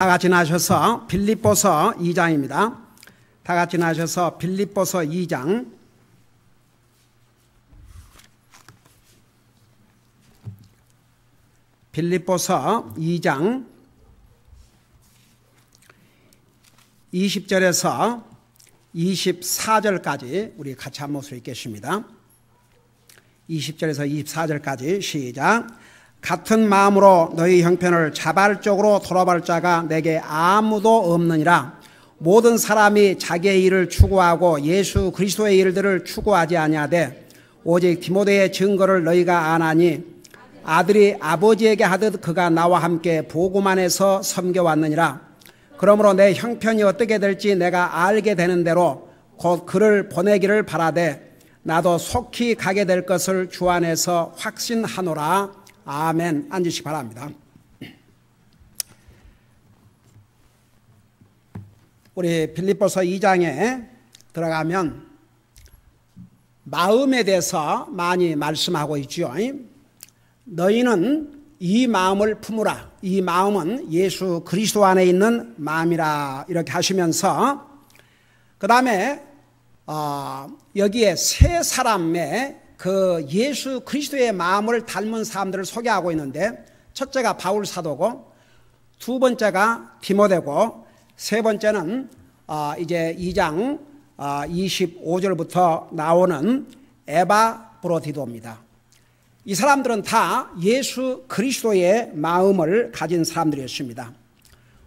다 같이 나셔서 빌립보서 2장입니다. 다 같이 나셔서 빌립보서 2장. 빌립보서 2장 20절에서 24절까지 우리 같이 한 목소리 읽겠습니다. 20절에서 24절까지 시작. 같은 마음으로 너희 형편을 자발적으로 돌아볼 자가 내게 아무도 없느니라. 모든 사람이 자기의 일을 추구하고 예수 그리스도의 일들을 추구하지 아니하되 오직 디모데의 증거를 너희가 아나니 아들이 아버지에게 하듯 그가 나와 함께 보고만 해서 섬겨왔느니라. 그러므로 내 형편이 어떻게 될지 내가 알게 되는 대로 곧 그를 보내기를 바라되 나도 속히 가게 될 것을 주 안에서 확신하노라. 아멘. 앉으시기 바랍니다. 우리 빌립보서 2장에 들어가면 마음에 대해서 많이 말씀하고 있죠. 너희는 이 마음을 품으라. 이 마음은 예수 그리스도 안에 있는 마음이라 이렇게 하시면서 그 다음에 여기에 세 사람의 그 예수 그리스도의 마음을 닮은 사람들을 소개하고 있는데 첫째가 바울 사도고 두 번째가 디모데고 세 번째는 이제 2장 25절부터 나오는 에바브로디도입니다. 이 사람들은 다 예수 그리스도의 마음을 가진 사람들이었습니다.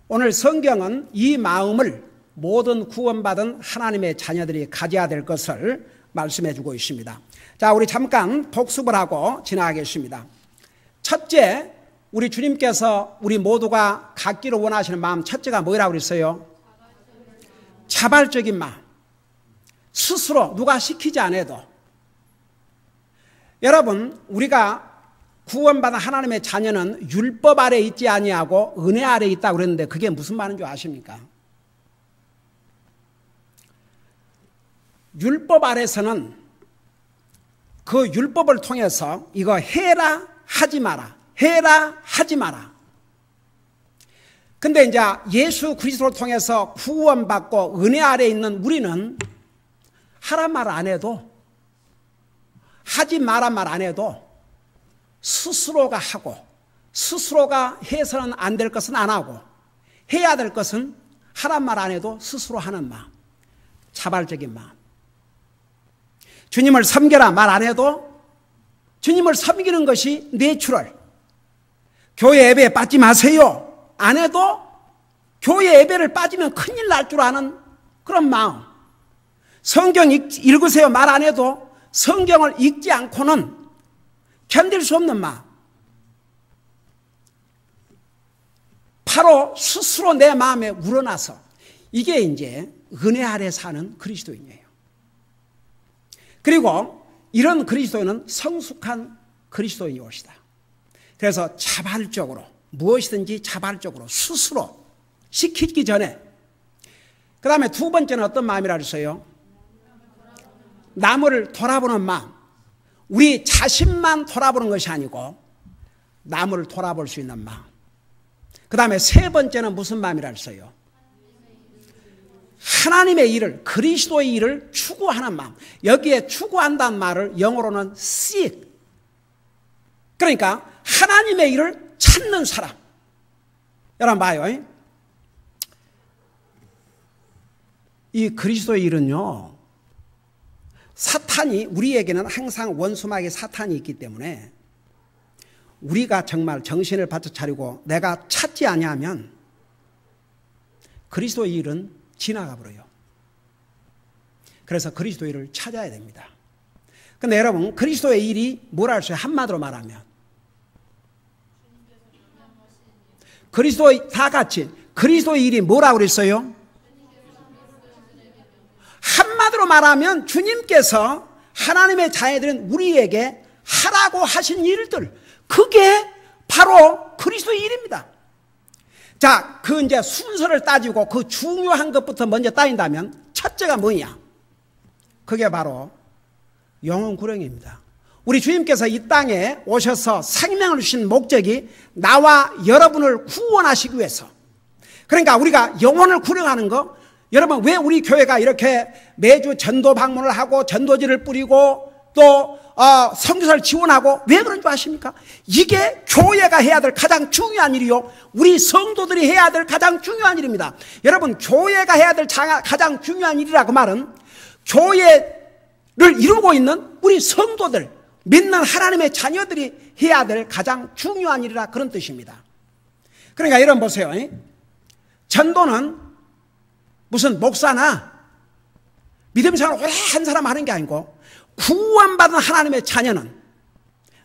오늘 성경은 이 마음을 모든 구원받은 하나님의 자녀들이 가져야 될 것을 말씀해 주고 있습니다. 자, 우리 잠깐 복습을 하고 지나가겠습니다. 첫째, 우리 주님께서 우리 모두가 갖기를 원하시는 마음 첫째가 뭐라고 그랬어요? 자발적인 마음. 스스로 누가 시키지 않아도. 여러분, 우리가 구원받은 하나님의 자녀는 율법 아래 있지 아니하고 은혜 아래 있다고 그랬는데 그게 무슨 말인 줄 아십니까? 율법 아래서는 그 율법을 통해서 이거 해라 하지 마라, 해라 하지 마라. 근데 이제 예수 그리스도를 통해서 구원받고 은혜 아래 있는 우리는 하란 말 안 해도, 하지 마란 말 안 해도 스스로가 하고 스스로가 해서는 안 될 것은 안 하고 해야 될 것은 하란 말 안 해도 스스로 하는 마음, 자발적인 마음. 주님을 섬겨라 말 안 해도 주님을 섬기는 것이 내추럴. 교회 예배에 빠지지 마세요 안 해도 교회 예배를 빠지면 큰일 날 줄 아는 그런 마음. 성경 읽으세요 말 안 해도 성경을 읽지 않고는 견딜 수 없는 마음. 바로 스스로 내 마음에 우러나서 이게 이제 은혜 아래 사는 그리스도인이에요. 그리고 이런 그리스도인은 성숙한 그리스도인이 옵시다. 그래서 자발적으로 무엇이든지 자발적으로 스스로 시키기 전에 그 다음에 두 번째는 어떤 마음이라 그랬어요? 남을 돌아보는 마음. 우리 자신만 돌아보는 것이 아니고 남을 돌아볼 수 있는 마음. 그 다음에 세 번째는 무슨 마음이라 그랬어요? 하나님의 일을, 그리스도의 일을 추구하는 마음. 여기에 추구한다는 말을 영어로는 seek. 그러니까 하나님의 일을 찾는 사람. 여러분 봐요. 이 그리스도의 일은요, 사탄이 우리에게는 항상 원수마귀 사탄이 있기 때문에 우리가 정말 정신을 바짝 차리고 내가 찾지 아니하면 그리스도의 일은 지나가 버려요. 그래서 그리스도의 일을 찾아야 됩니다. 근데 여러분, 그리스도의 일이 뭐라 할 수 있어요? 한마디로 말하면 그리스도의 다 같이 그리스도의 일이 뭐라고 그랬어요? 한마디로 말하면 주님께서 하나님의 자녀들은 우리에게 하라고 하신 일들, 그게 바로 그리스도의 일입니다. 자, 그 이제 순서를 따지고 그 중요한 것부터 먼저 따진다면 첫째가 뭐냐? 그게 바로 영혼 구령입니다. 우리 주님께서 이 땅에 오셔서 생명을 주신 목적이 나와 여러분을 구원하시기 위해서, 그러니까 우리가 영혼을 구령하는 거, 여러분 왜 우리 교회가 이렇게 매주 전도 방문을 하고 전도지를 뿌리고 또 선교사를 지원하고 왜 그런 줄 아십니까? 이게 교회가 해야 될 가장 중요한 일이요, 우리 성도들이 해야 될 가장 중요한 일입니다. 여러분, 교회가 해야 될 가장 중요한 일이라 그 말은 교회를 이루고 있는 우리 성도들, 믿는 하나님의 자녀들이 해야 될 가장 중요한 일이라 그런 뜻입니다. 그러니까 여러분 보세요. 전도는 무슨 목사나 믿음 생활을 오래 한 사람 하는 게 아니고, 구원받은 하나님의 자녀는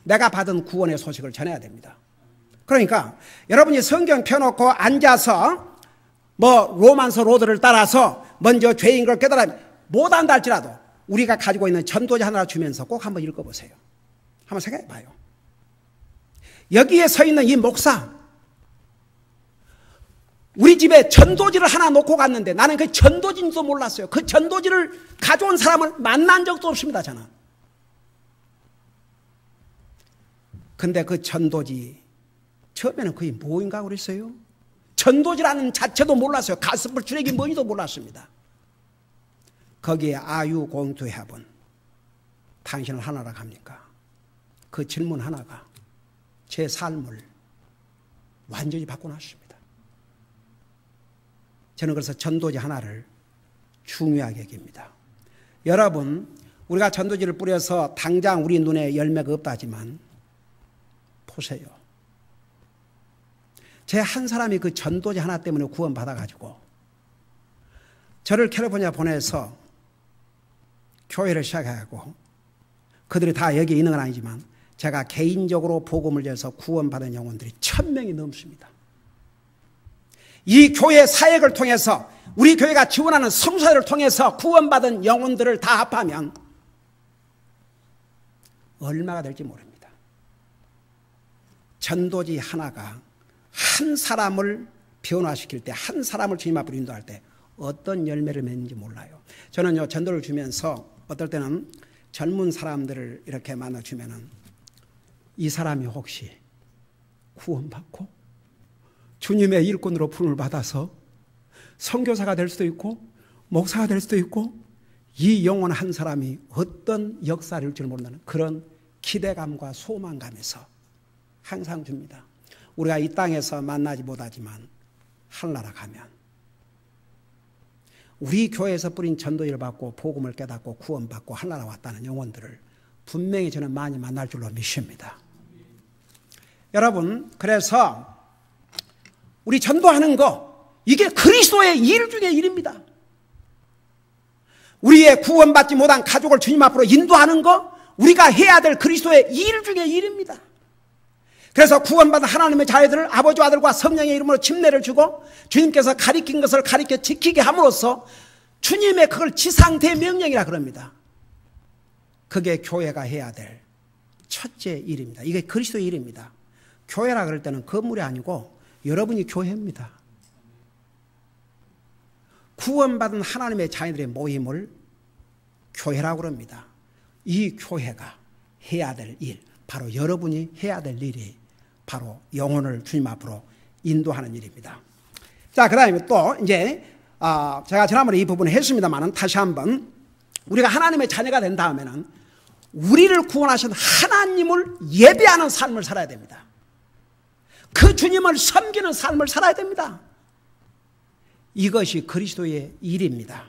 내가 받은 구원의 소식을 전해야 됩니다. 그러니까 여러분이 성경 펴놓고 앉아서 로만서 로드를 따라서 먼저 죄인 걸 깨달아 못한다 할지라도 우리가 가지고 있는 전도지 하나 주면서 꼭 한번 읽어보세요. 한번 생각해 봐요. 여기에 서 있는 이 목사, 우리 집에 전도지를 하나 놓고 갔는데 나는 그 전도지인지도 몰랐어요. 그 전도지를 가져온 사람을 만난 적도 없습니다, 저는. 근데 그 전도지 처음에는 그게 뭐인가 그랬어요. 전도지라는 자체도 몰랐어요. 가스불 주력이 뭔지도 몰랐습니다. 거기에 아유공투해본 당신을 하나라 합니까? 그 질문 하나가 제 삶을 완전히 바꿔놨습니다. 저는 그래서 전도지 하나를 중요하게 여깁니다. 여러분, 우리가 전도지를 뿌려서 당장 우리 눈에 열매가 없다 하지만 보세요. 제 한 사람이 그 전도지 하나 때문에 구원받아가지고 저를 캘리포니아 보내서 교회를 시작하고, 그들이 다 여기 있는 건 아니지만 제가 개인적으로 복음을 전해서 구원받은 영혼들이 1000명이 넘습니다. 이 교회 사역을 통해서, 우리 교회가 지원하는 성사를 통해서 구원받은 영혼들을 다 합하면 얼마가 될지 모릅니다. 전도지 하나가 한 사람을 변화시킬 때, 한 사람을 주님 앞으로 인도할 때 어떤 열매를 맺는지 몰라요. 저는요, 전도를 주면서 어떨 때는 젊은 사람들을 이렇게 만나주면은 이 사람이 혹시 구원받고 주님의 일꾼으로 부름을 받아서 선교사가 될 수도 있고 목사가 될 수도 있고, 이 영혼 한 사람이 어떤 역사를 이룰 줄 모른다는 그런 기대감과 소망감에서 항상 줍니다. 우리가 이 땅에서 만나지 못하지만 하늘나라 가면 우리 교회에서 뿌린 전도를 받고 복음을 깨닫고 구원받고 하늘나라 왔다는 영혼들을 분명히 저는 많이 만날 줄로 믿습니다. 여러분, 그래서 우리 전도하는 거, 이게 그리스도의 일 중에 일입니다. 우리의 구원받지 못한 가족을 주님 앞으로 인도하는 거, 우리가 해야 될 그리스도의 일 중에 일입니다. 그래서 구원받은 하나님의 자녀들을 아버지와 아들과 성령의 이름으로 침례를 주고 주님께서 가리킨 것을 가리켜 지키게 함으로써 주님의 그걸 지상대명령이라 그럽니다. 그게 교회가 해야 될 첫째 일입니다. 이게 그리스도의 일입니다. 교회라 그럴 때는 건물이 아니고 여러분이 교회입니다. 구원받은 하나님의 자녀들의 모임을 교회라고 그럽니다. 이 교회가 해야 될 일, 바로 여러분이 해야 될 일이 바로 영혼을 주님 앞으로 인도하는 일입니다. 자, 그 다음에 또 이제 제가 지난번에 이 부분을 했습니다만 다시 한번, 우리가 하나님의 자녀가 된 다음에는 우리를 구원하신 하나님을 예배하는 삶을 살아야 됩니다. 그 주님을 섬기는 삶을 살아야 됩니다. 이것이 그리스도의 일입니다.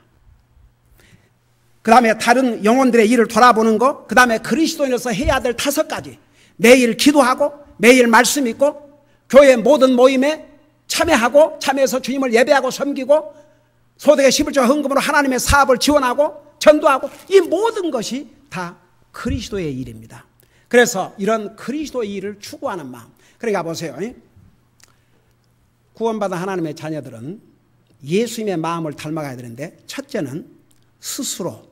그 다음에 다른 영혼들의 일을 돌아보는 것, 그 다음에 그리스도인으로서 해야 될 5가지, 매일 기도하고 매일 말씀 읽고 교회 모든 모임에 참여해서 주님을 예배하고 섬기고 소득의 11조 헌금으로 하나님의 사업을 지원하고 전도하고, 이 모든 것이 다 그리스도의 일입니다. 그래서 이런 그리스도의 일을 추구하는 마음, 그러니까 보세요. 구원받은 하나님의 자녀들은 예수님의 마음을 닮아가야 되는데, 첫째는 스스로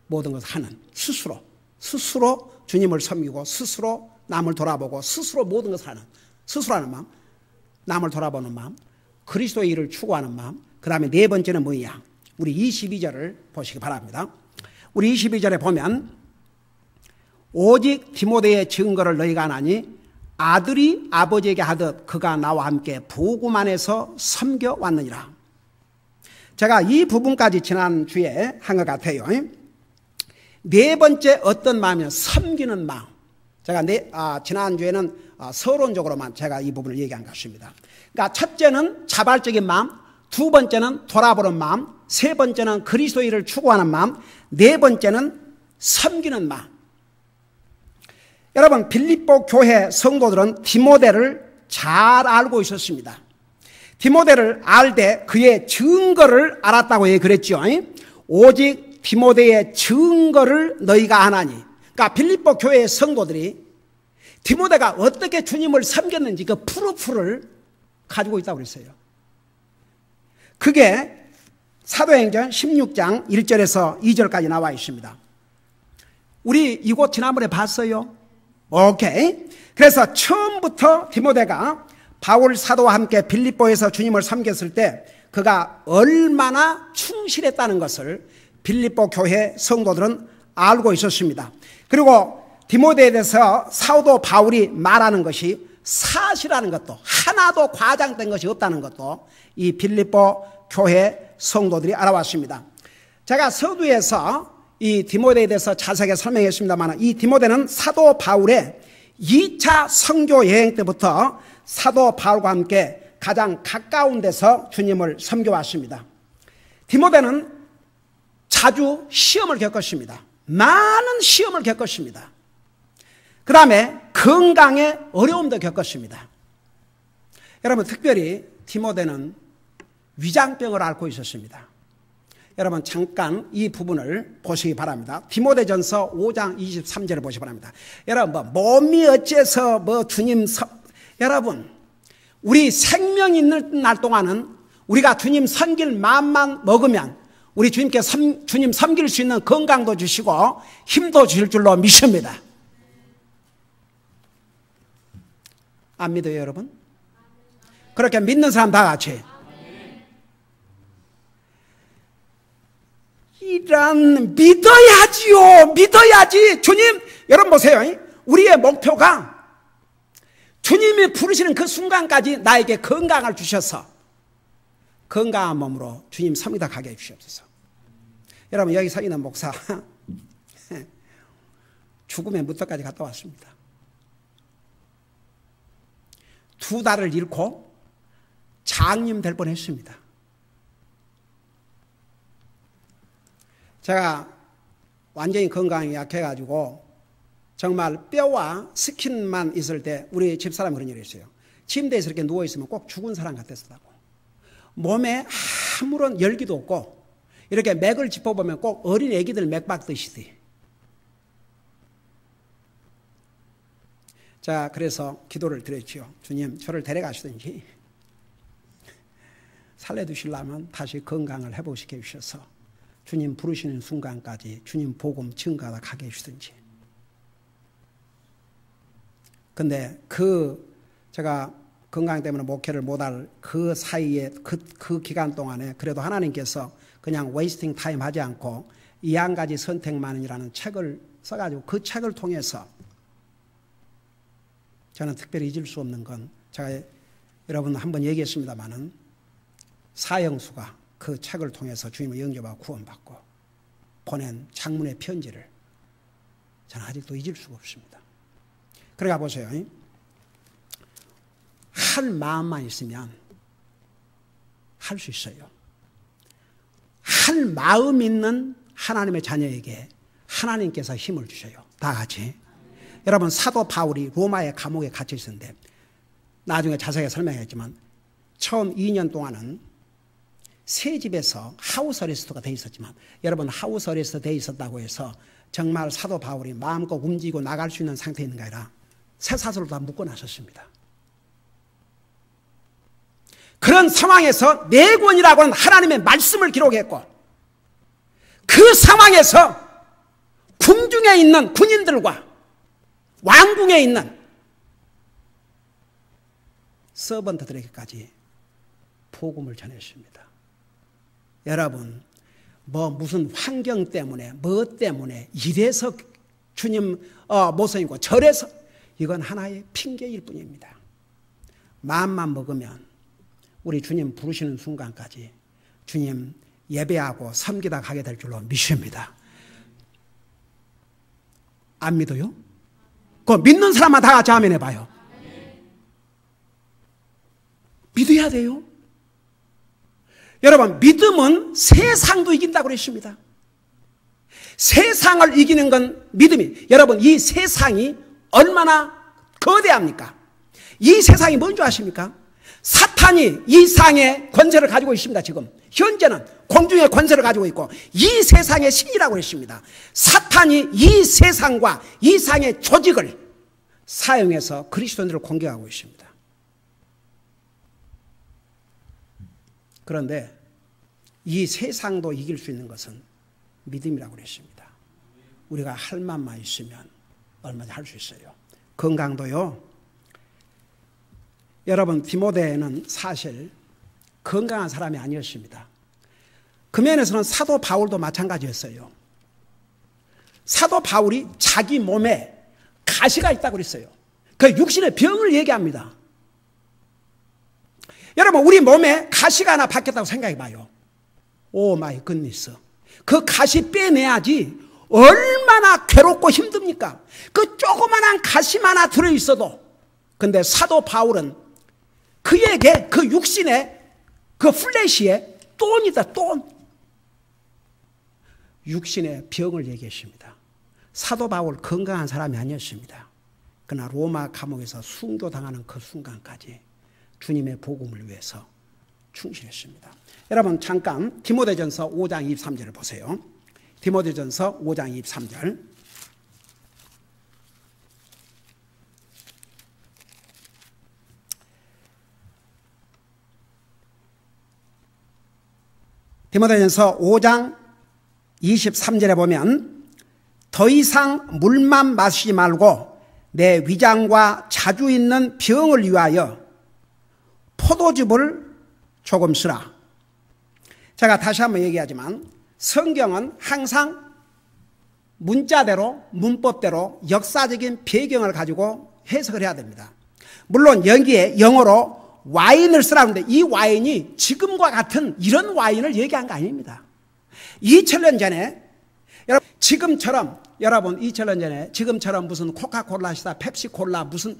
모든 것을 하는, 스스로 주님을 섬기고 스스로 남을 돌아보고 스스로 모든 것을 하는, 스스로 하는 마음, 남을 돌아보는 마음, 그리스도의 일을 추구하는 마음. 그 다음에 네 번째는 뭐냐? 우리 22절을 보시기 바랍니다. 우리 22절에 보면 오직 디모데의 증거를 너희가 안 하니 아들이 아버지에게 하듯 그가 나와 함께 복음 안에서 섬겨왔느니라. 제가 이 부분까지 지난주에 한 것 같아요. 네 번째 어떤 마음이냐, 섬기는 마음. 제가 지난주에는 서론적으로만 제가 이 부분을 얘기한 것입니다. 그러니까 첫째는 자발적인 마음, 두 번째는 돌아보는 마음, 세 번째는 그리스도인을 추구하는 마음, 네 번째는 섬기는 마음. 여러분, 빌립보 교회 성도들은 디모데를 잘 알고 있었습니다. 디모데를 알되 그의 증거를 알았다고 그랬죠. 오직 디모데의 증거를 너희가 아나니. 그러니까 빌립보 교회의 성도들이 디모데가 어떻게 주님을 섬겼는지 그 프루프를 가지고 있다고 그랬어요. 그게 사도행전 16장 1절에서 2절까지 나와 있습니다. 우리 이곳 지난번에 봤어요. 오케이. 그래서 처음부터 디모데가 바울 사도와 함께 빌립보에서 주님을 섬겼을 때 그가 얼마나 충실했다는 것을 빌립보 교회 성도들은 알고 있었습니다. 그리고 디모데에 대해서 사도 바울이 말하는 것이 사실이라는 것도, 하나도 과장된 것이 없다는 것도 이 빌립보 교회 성도들이 알아왔습니다. 제가 서두에서 이 디모데에 대해서 자세하게 설명했습니다만, 이 디모데는 사도 바울의 2차 선교 여행 때부터 사도 바울과 함께 가장 가까운 데서 주님을 섬겨왔습니다. 디모데는 자주 시험을 겪었습니다. 많은 시험을 겪었습니다. 그 다음에 건강에 어려움도 겪었습니다. 여러분, 특별히 디모데는 위장병을 앓고 있었습니다. 여러분, 잠깐 이 부분을 보시기 바랍니다. 디모데전서 5장 23절을 보시기 바랍니다. 여러분, 몸이 어째서 주님 여러분, 우리 생명 있는 날 동안은 우리가 주님 섬길 마음만 먹으면 우리 주님께 주님 섬길 수 있는 건강도 주시고 힘도 주실 줄로 믿습니다. 안 믿어요, 여러분? 그렇게 믿는 사람 다 같이. 이런 믿어야지요. 믿어야지. 주님, 여러분 보세요. 우리의 목표가 주님이 부르시는 그 순간까지 나에게 건강을 주셔서 건강한 몸으로 주님 섬기다 가게 해주시옵소서. 여러분, 여기 서 있는 목사 죽음의 무덤까지 갔다 왔습니다. 2달을 잃고 장님 될 뻔했습니다. 제가 완전히 건강이 약해가지고 정말 뼈와 스킨만 있을 때 우리 집사람이 그런 일이 있어요. 침대에서 이렇게 누워있으면 꼭 죽은 사람 같았다고. 몸에 아무런 열기도 없고 이렇게 맥을 짚어보면 꼭 어린 애기들 맥 박듯이. 자, 그래서 기도를 드렸죠. 주님, 저를 데려가시든지 살려두시려면 다시 건강을 회복시켜 주셔서 주님 부르시는 순간까지 주님 복음 증가하다 가게 해주든지. 근데 제가 건강 때문에 목회를 못할 그 사이에 그 기간 동안에 그래도 하나님께서 그냥 웨이스팅 타임 하지 않고 이 한 가지 선택만이라는 책을 써가지고 그 책을 통해서 저는 특별히 잊을 수 없는 건 제가 여러분 한번 얘기했습니다마는 사형수가 그 책을 통해서 주님을 영접하고 구원받고 보낸 장문의 편지를 저는 아직도 잊을 수가 없습니다. 그러니까 보세요. 할 마음만 있으면 할 수 있어요. 할 마음 있는 하나님의 자녀에게 하나님께서 힘을 주셔요. 다 같이. 여러분, 사도 바울이 로마의 감옥에 갇혀 있었는데 나중에 자세하게 설명했지만 처음 2년 동안은 새 집에서 하우스 어레스트가 돼 있었지만 여러분, 하우스 어레스트 돼 있었다고 해서 정말 사도 바울이 마음껏 움직이고 나갈 수 있는 상태에 있는 게 아니라 쇠사슬로 다 묶어놨었습니다. 그런 상황에서 네 권이라고 하는 하나님의 말씀을 기록했고 그 상황에서 궁중에 있는 군인들과 왕궁에 있는 서번트들에게까지 복음을 전했습니다. 여러분, 무슨 환경 때문에 뭐 때문에 이래서 주님 모성이고 저래서 이건 하나의 핑계일 뿐입니다. 마음만 먹으면 우리 주님 부르시는 순간까지 주님 예배하고 섬기다 가게 될 줄로 믿습니다. 안 믿어요? 그 믿는 사람만 다 같이 아멘 해봐요. 믿어야 돼요. 여러분, 믿음은 세상도 이긴다고 그랬습니다. 세상을 이기는 건 믿음이. 여러분, 이 세상이 얼마나 거대합니까? 이 세상이 뭔지 아십니까? 사탄이 이 세상의 권세를 가지고 있습니다. 지금 현재는 공중의 권세를 가지고 있고 이 세상의 신이라고 했습니다. 사탄이 이 세상과 이 세상의 조직을 사용해서 그리스도인들을 공격하고 있습니다. 그런데 이 세상도 이길 수 있는 것은 믿음이라고 그랬습니다. 우리가 할 만만 있으면 얼마든지 할 수 있어요. 건강도요. 여러분, 디모데는 사실 건강한 사람이 아니었습니다. 그 면에서는 사도 바울도 마찬가지였어요. 사도 바울이 자기 몸에 가시가 있다고 그랬어요. 그 육신의 병을 얘기합니다. 여러분, 우리 몸에 가시가 하나 박혔다고 생각해 봐요. 오 마이 굿니스. 그 가시 빼내야지 얼마나 괴롭고 힘듭니까? 그 조그만한 가시만 하나 들어있어도. 근데 사도 바울은 그에게 그 육신에 그 플래시에 똔이다, 똔. 육신의 병을 얘기했습니다. 사도 바울 건강한 사람이 아니었습니다. 그러나 로마 감옥에서 순교당하는 그 순간까지 주님의 복음을 위해서 충실했습니다. 여러분, 잠깐 디모데전서 5장 23절을 보세요. 디모데전서 5장 23절. 디모데전서 5장 23절에 보면 더 이상 물만 마시지 말고 내 위장과 자주 있는 병을 위하여 포도즙을 조금 쓰라. 제가 다시 한번 얘기하지만 성경은 항상 문자대로 문법대로 역사적인 배경을 가지고 해석을 해야 됩니다. 물론 여기에 영어로 와인을 쓰라는데 이 와인이 지금과 같은 이런 와인을 얘기한 거 아닙니다. 2000년 전에 여러분 지금처럼 2000년 전에 지금처럼 무슨 코카콜라시다 펩시콜라 무슨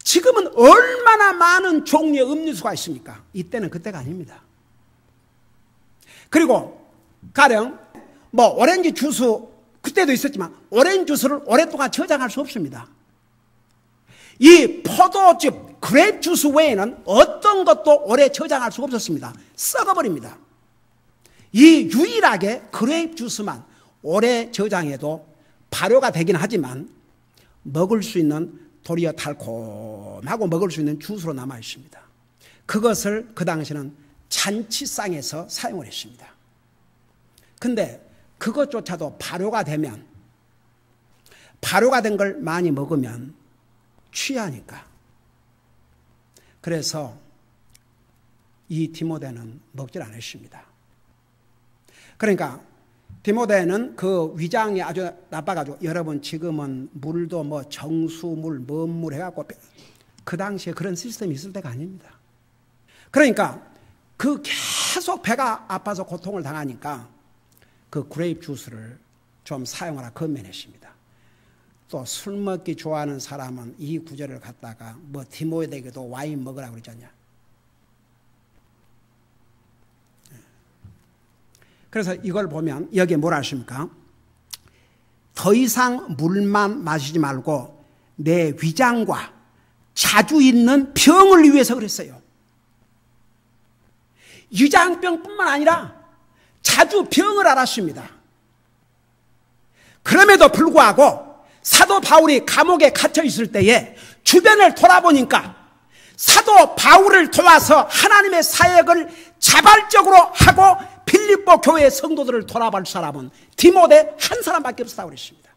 지금은 얼마나 많은 종류의 음료수가 있습니까? 이때는 그때가 아닙니다. 그리고 가령 뭐 오렌지 주스 그때도 있었지만 오렌지 주스를 오랫동안 저장할 수 없습니다. 이 포도즙 그레이프 주스 외에는 어떤 것도 오래 저장할 수가 없었습니다. 썩어버립니다. 이 유일하게 그레이프 주스만 오래 저장해도 발효가 되긴 하지만 먹을 수 있는 도리어 달콤하고 먹을 수 있는 주스로 남아 있습니다. 그것을 그 당시는 잔치상에서 사용을 했습니다. 근데 그것조차도 발효가 된 걸 많이 먹으면 취하니까. 그래서 이 디모데는 먹질 않았습니다. 그러니까 디모데는 그 위장이 아주 나빠가지고 여러분 지금은 물도 뭐 정수물, 뭔물 해갖고 그 당시에 그런 시스템이 있을 때가 아닙니다. 그러니까 그 계속 배가 아파서 고통을 당하니까 그 그레이프 주스를 좀 사용하라 권면했습니다. 또 술 먹기 좋아하는 사람은 이 구절을 갖다가 뭐 디모데에게도 와인 먹으라고 그러잖냐. 그래서 이걸 보면 여기에 뭐라 하십니까? 더 이상 물만 마시지 말고 내 위장과 자주 있는 병을 위해서 그랬어요. 위장병뿐만 아니라 자주 병을 앓았습니다. 그럼에도 불구하고 사도 바울이 감옥에 갇혀 있을 때에 주변을 돌아보니까 사도 바울을 도와서 하나님의 사역을 자발적으로 하고 빌립보 교회 성도들을 돌아볼 사람은 디모데 한 사람밖에 없었다고 그랬습니다.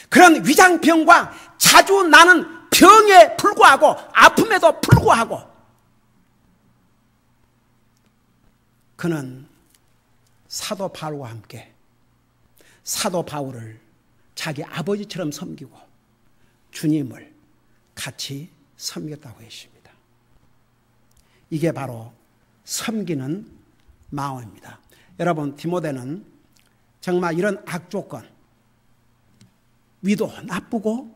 그런 위장병과 자주 나는 병에 불구하고 아픔에도 불구하고 그는 사도 바울과 함께 사도 바울을 자기 아버지처럼 섬기고 주님을 같이 섬겼다고 했습니다. 이게 바로 섬기는 마음입니다. 여러분, 디모데는 정말 이런 악조건, 위도 나쁘고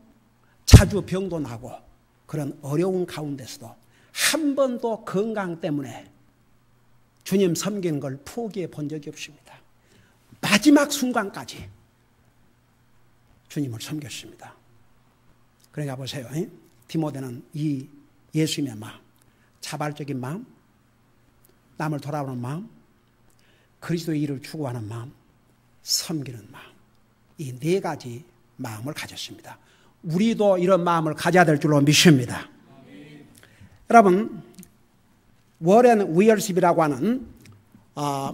자주 병도 나고 그런 어려운 가운데서도 한 번도 건강 때문에 주님 섬기는 걸 포기해 본 적이 없습니다. 마지막 순간까지 주님을 섬겼습니다. 그러니까 보세요. 디모데는 이 예수님의 마음, 자발적인 마음, 남을 돌아보는 마음, 그리스도의 일을 추구하는 마음, 섬기는 마음, 이 네 가지 마음을 가졌습니다. 우리도 이런 마음을 가져야 될 줄로 믿습니다. 여러분, 워렌 위얼십이라고 하는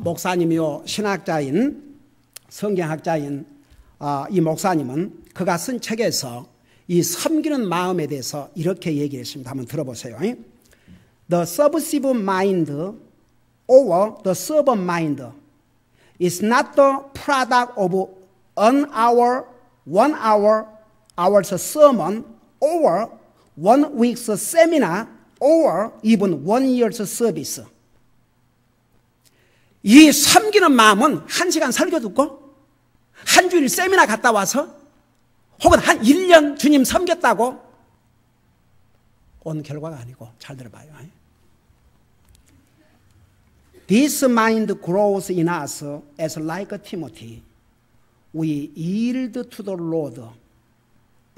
목사님이요 신학자인 성경학자인 이 목사님은 그가 쓴 책에서 이 섬기는 마음에 대해서 이렇게 얘기했습니다. 한번 들어보세요. The submissive mind over the servant mind is not the product of an hour, 1 hour, hour's sermon, or 1 week's seminar, or even 1 year's service. 이 섬기는 마음은 1시간 설교 듣고 한 주일 세미나 갔다 와서 혹은 한 1년 주님 섬겼다고 온 결과가 아니고, 잘 들어봐요. This mind grows in us as like Timothy. We yield to the Lord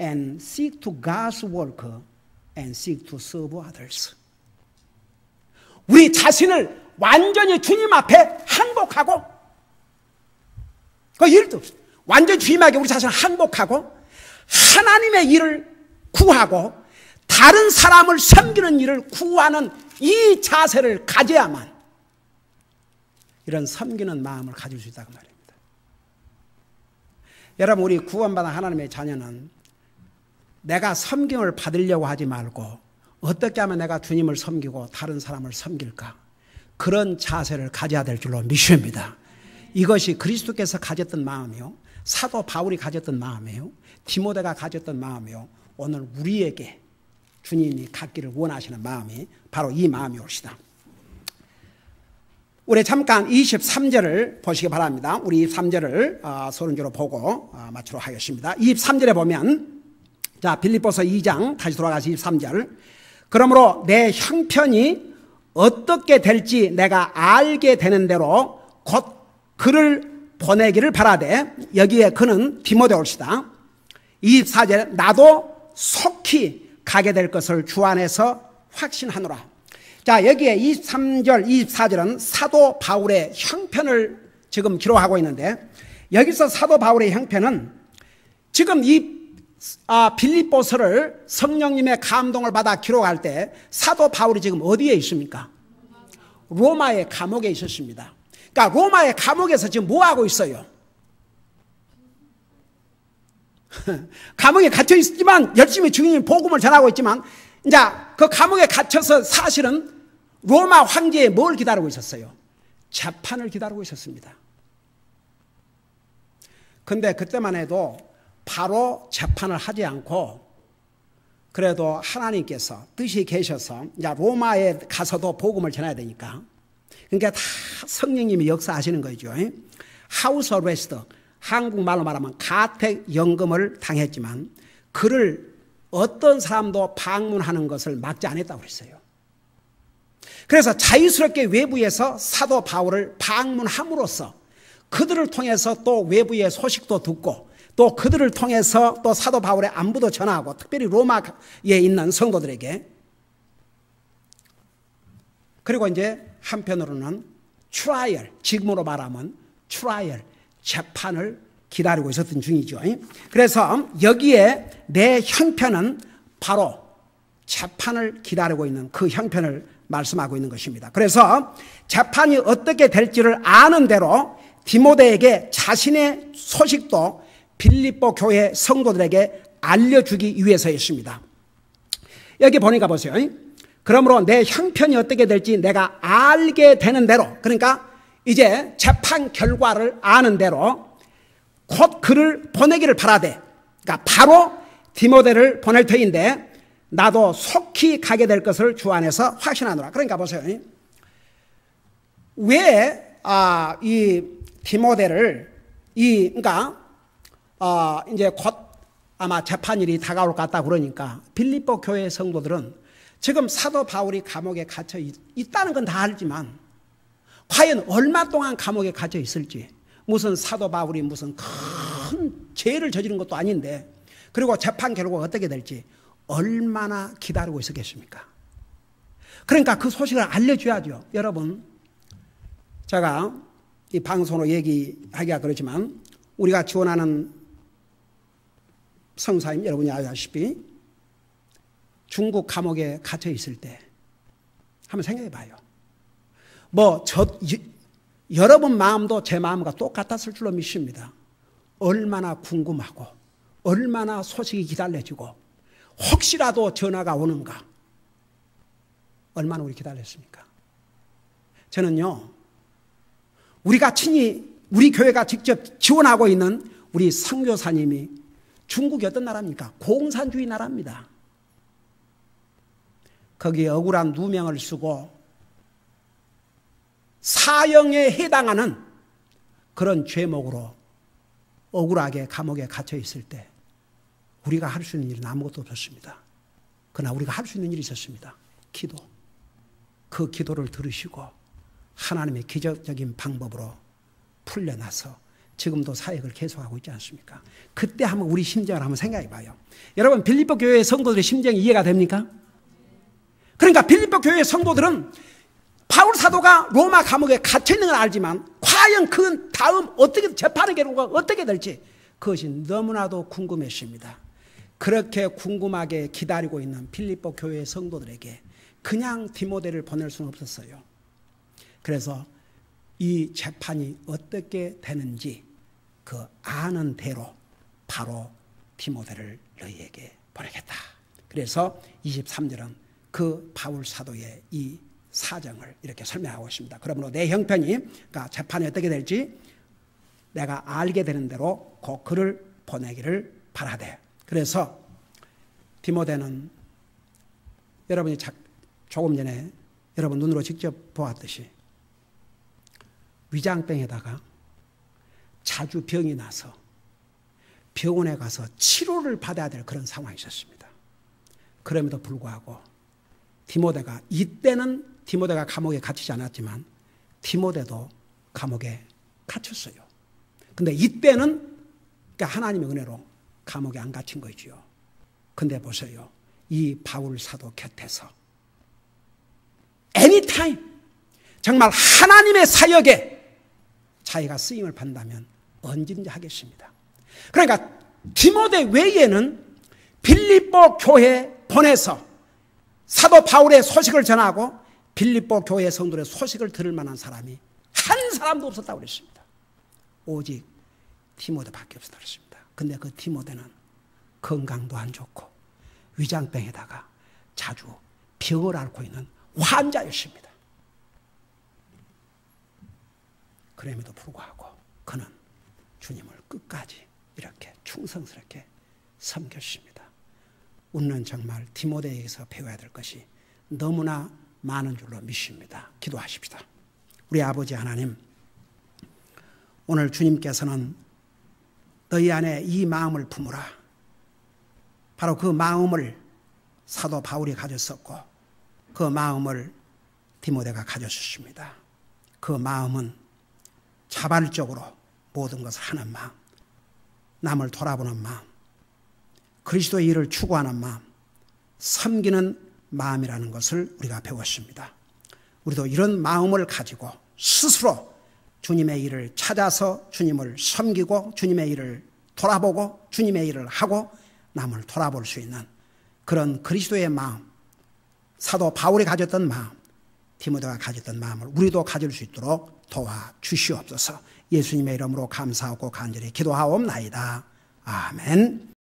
and seek to God's work and seek to serve others. 우리 자신을 완전히 주님 앞에 항복하고, 그 일도 완전히 주님에게 우리 자신을 항복하고 하나님의 일을 구하고 다른 사람을 섬기는 일을 구하는 이 자세를 가져야만 이런 섬기는 마음을 가질 수 있다고 말입니다. 여러분, 우리 구원받은 하나님의 자녀는 내가 섬김을 받으려고 하지 말고 어떻게 하면 내가 주님을 섬기고 다른 사람을 섬길까, 그런 자세를 가져야 될 줄로 믿습니다. 이것이 그리스도께서 가졌던 마음이요, 사도 바울이 가졌던 마음이요, 디모데가 가졌던 마음이요, 오늘 우리에게 주님이 갖기를 원하시는 마음이 바로 이 마음이옵시다. 우리 잠깐 23절을 보시기 바랍니다. 우리 23절을 서론적으로 보고 마치도록 하겠습니다. 23절에 보면, 자, 빌립보서 2장 다시 돌아가서 23절. 그러므로 내 형편이 어떻게 될지 내가 알게 되는 대로 곧 그를 보내기를 바라되, 여기에 그는 디모데올시다. 24절, 나도 속히 가게 될 것을 주 안에서 확신하노라. 자, 여기에 23절, 24절은 사도 바울의 형편을 지금 기록하고 있는데, 여기서 사도 바울의 형편은 지금 이 빌립보서를 성령님의 감동을 받아 기록할 때 사도 바울이 지금 어디에 있습니까? 로마의 감옥에 있었습니다. 그러니까 로마의 감옥에서 지금 뭐 하고 있어요? 감옥에 갇혀 있지만 열심히 주님 복음을 전하고 있지만, 이제 그 감옥에 갇혀서 사실은 로마 황제에 뭘 기다리고 있었어요? 재판을 기다리고 있었습니다. 근데 그때만 해도 바로 재판을 하지 않고, 그래도 하나님께서 뜻이 계셔서 이제 로마에 가서도 복음을 전해야 되니까, 그러니까 다 성령님이 역사하시는 거죠. 하우스 어레스트, 한국말로 말하면 가택연금을 당했지만 그를 어떤 사람도 방문하는 것을 막지 않았다고 그랬어요. 그래서 자유스럽게 외부에서 사도 바울을 방문함으로써 그들을 통해서 또 외부의 소식도 듣고, 또 그들을 통해서 또 사도 바울의 안부도 전하고, 특별히 로마에 있는 성도들에게. 그리고 이제 한편으로는 트라이얼, 지금으로 말하면 트라이얼, 재판을 기다리고 있었던 중이죠. 그래서 여기에 내 형편은 바로 재판을 기다리고 있는 그 형편을 말씀하고 있는 것입니다. 그래서 재판이 어떻게 될지를 아는 대로 디모데에게 자신의 소식도 빌립보 교회 성도들에게 알려주기 위해서였습니다. 여기 보니까 보세요. 그러므로 내 형편이 어떻게 될지 내가 알게 되는 대로, 그러니까 이제 재판 결과를 아는 대로 곧 그를 보내기를 바라되, 그러니까 바로 디모데를 보낼 터인데 나도 속히 가게 될 것을 주 안에서 확신하노라. 그러니까 보세요. 왜 이 디모데를 그러니까 이제 곧 아마 재판일이 다가올 것 같다 그러니까 빌립보 교회 성도들은 지금 사도 바울이 감옥에 갇혀 있다는 건 다 알지만 과연 얼마 동안 감옥에 갇혀 있을지, 무슨 사도 바울이 무슨 큰 죄를 저지른 것도 아닌데, 그리고 재판 결과가 어떻게 될지 얼마나 기다리고 있었겠습니까? 그러니까 그 소식을 알려줘야죠. 여러분, 제가 이 방송으로 얘기하기가 그렇지만 우리가 지원하는 성사님 여러분이 아시다시피 중국 감옥에 갇혀 있을 때 한번 생각해 봐요. 여러분 마음도 제 마음과 똑같았을 줄로 믿습니다. 얼마나 궁금하고 얼마나 소식이 기다려지고 혹시라도 전화가 오는가, 얼마나 우리 기다렸습니까? 저는요, 우리가 친히 우리 교회가 직접 지원하고 있는 우리 선교사님이 중국이 어떤 나라입니까? 공산주의 나라입니다. 거기에 억울한 누명을 쓰고 사형에 해당하는 그런 죄목으로 억울하게 감옥에 갇혀 있을 때 우리가 할 수 있는 일은 아무것도 없었습니다. 그러나 우리가 할 수 있는 일이 있었습니다. 기도. 그 기도를 들으시고 하나님의 기적적인 방법으로 풀려나서 지금도 사역을 계속하고 있지 않습니까? 그때 한번 우리 심정을 한번 생각해 봐요. 여러분, 빌립보 교회의 성도들의 심정이 이해가 됩니까? 그러니까 빌립보 교회의 성도들은 바울 사도가 로마 감옥에 갇혀 있는 건 알지만 과연 그 다음 어떻게 재판의 결과가 어떻게 될지 그것이 너무나도 궁금했습니다. 그렇게 궁금하게 기다리고 있는 빌립보 교회의 성도들에게 그냥 디모데를 보낼 수는 없었어요. 그래서 이 재판이 어떻게 되는지 그 아는 대로 바로 디모데를 너희에게 보내겠다. 그래서 23절은 그 바울 사도의 이 사정을 이렇게 설명하고 있습니다. 그러므로 내 형편이, 그러니까 재판이 어떻게 될지 내가 알게 되는 대로 그 글을 보내기를 바라되. 그래서 디모데는 여러분이 조금 전에 여러분 눈으로 직접 보았듯이 위장병에다가 자주 병이 나서 병원에 가서 치료를 받아야 될 그런 상황이 있었습니다. 그럼에도 불구하고 디모데가, 이때는 디모데가 감옥에 갇히지 않았지만 디모데도 감옥에 갇혔어요. 근데 이때는 그러니까 하나님의 은혜로 감옥에 안 갇힌 거지요. 근데 보세요. 이 바울 사도 곁에서 anytime 정말 하나님의 사역에 자기가 쓰임을 받는다면 언제든지 하겠습니다. 그러니까 디모데 외에는 빌립보 교회에 보내서 사도 바울의 소식을 전하고 빌립보 교회 성도의 소식을 들을 만한 사람이 한 사람도 없었다고 그랬습니다. 오직 디모데밖에 없었다고 그랬습니다. 근데 그 디모데는 건강도 안 좋고 위장병에다가 자주 병을 앓고 있는 환자였습니다. 그럼에도 불구하고 그는 주님을 끝까지 이렇게 충성스럽게 섬겼습니다. 우리는 정말 디모데에게서 배워야 될 것이 너무나 많은 줄로 믿습니다. 기도하십시다. 우리 아버지 하나님, 오늘 주님께서는 너희 안에 이 마음을 품으라. 바로 그 마음을 사도 바울이 가졌었고 그 마음을 디모데가 가졌습니다. 그 마음은 자발적으로 모든 것을 하는 마음, 남을 돌아보는 마음, 그리스도의 일을 추구하는 마음, 섬기는 마음이라는 것을 우리가 배웠습니다. 우리도 이런 마음을 가지고 스스로 주님의 일을 찾아서 주님을 섬기고 주님의 일을 돌아보고 주님의 일을 하고 남을 돌아볼 수 있는 그런 그리스도의 마음, 사도 바울이 가졌던 마음, 디모데가 가졌던 마음을 우리도 가질 수 있도록 도와주시옵소서. 예수님의 이름으로 감사하고 간절히 기도하옵나이다. 아멘.